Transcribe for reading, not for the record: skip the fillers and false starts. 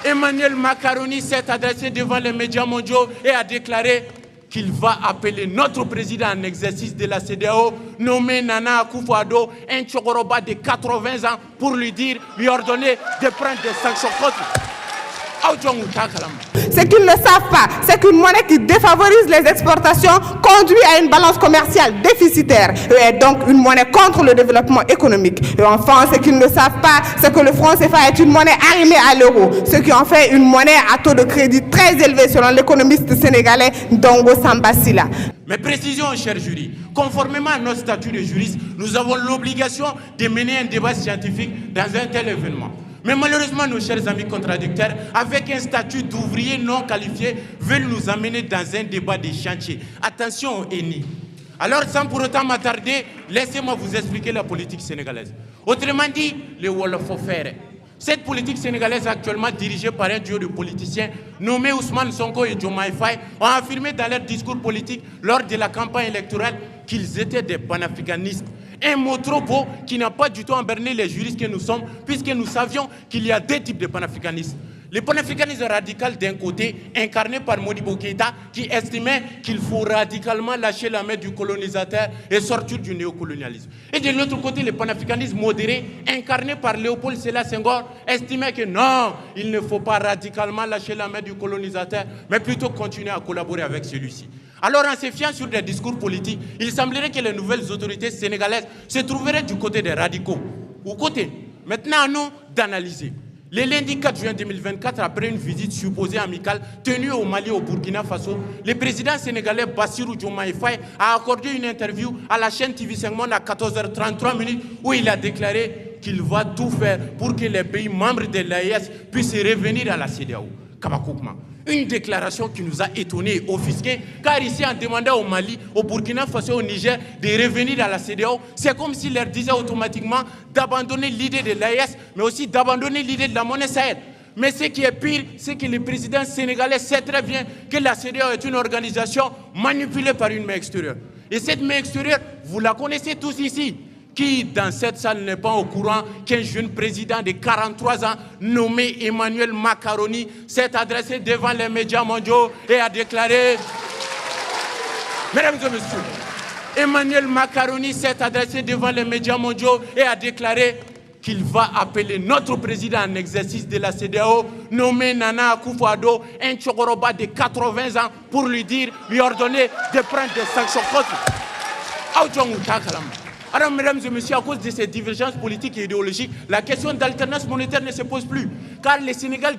Emmanuel Macaroni s'est adressé devant les médias mondiaux et a déclaré qu'il va appeler notre président en exercice de la CEDEAO, nommé Nana Akufo-Addo, un Tchokoroba de 80 ans, pour lui ordonner de prendre des sanctions contre. Ce qu'ils ne savent pas, c'est qu'une monnaie qui défavorise les exportations conduit à une balance commerciale déficitaire et donc une monnaie contre le développement économique. Et enfin, ce qu'ils ne savent pas, c'est que le franc CFA est une monnaie arrimée à l'euro, ce qui en fait une monnaie à taux de crédit très élevé selon l'économiste sénégalais Dongo Samba Sylla. Mais précision, chers jurys, conformément à notre statut de juriste, nous avons l'obligation de mener un débat scientifique dans un tel événement. Mais malheureusement, nos chers amis contradicteurs, avec un statut d'ouvrier non qualifié, veulent nous amener dans un débat des chantiers. Attention aux ennemis. Alors, sans pour autant m'attarder, laissez-moi vous expliquer la politique sénégalaise. Autrement dit, le Wolofofere. Cette politique sénégalaise actuellement dirigée par un duo de politiciens nommés Ousmane Sonko et Diomaye Faye ont affirmé dans leur discours politique lors de la campagne électorale qu'ils étaient des panafricanistes. Un mot trop beau qui n'a pas du tout emberné les juristes que nous sommes, puisque nous savions qu'il y a deux types de panafricanistes. Le panafricanisme radical d'un côté, incarné par Modibo Keïta, qui estimait qu'il faut radicalement lâcher la main du colonisateur et sortir du néocolonialisme. Et de l'autre côté, le panafricanisme modéré, incarné par Léopold Sédar Senghor, estimait que non, il ne faut pas radicalement lâcher la main du colonisateur, mais plutôt continuer à collaborer avec celui-ci. Alors, en se fiant sur des discours politiques, il semblerait que les nouvelles autorités sénégalaises se trouveraient du côté des radicaux. Au côté, maintenant à nous d'analyser. Le lundi 4 juin 2024, après une visite supposée amicale tenue au Mali et au Burkina Faso, le président sénégalais Bassirou Diomaye Faye a accordé une interview à la chaîne TV5 Monde à 14h33 où il a déclaré qu'il va tout faire pour que les pays membres de l'AES puissent revenir à la CEDEAO. Kabakoukma. Une déclaration qui nous a étonnés et offusqués, car ici, en demandant au Mali, au Burkina Faso et au Niger de revenir à la CEDEAO, c'est comme s'il leur disait automatiquement d'abandonner l'idée de l'AES, mais aussi d'abandonner l'idée de la monnaie Sahel. Mais ce qui est pire, c'est que le président sénégalais sait très bien que la CEDEAO est une organisation manipulée par une main extérieure. Et cette main extérieure, vous la connaissez tous ici. Qui, dans cette salle, n'est pas au courant qu'un jeune président de 43 ans, nommé Emmanuel Macaroni, s'est adressé devant les médias mondiaux et a déclaré... Mesdames et messieurs, Emmanuel Macaroni s'est adressé devant les médias mondiaux et a déclaré qu'il va appeler notre président en exercice de la CEDEAO, nommé Nana Akufo-Addo, un Tchokoroba de 80 ans, pour lui ordonner de prendre des sanctions contre. Alors, mesdames et messieurs, à cause de ces divergences politiques et idéologiques, la question d'alternance monétaire ne se pose plus. Car le Sénégal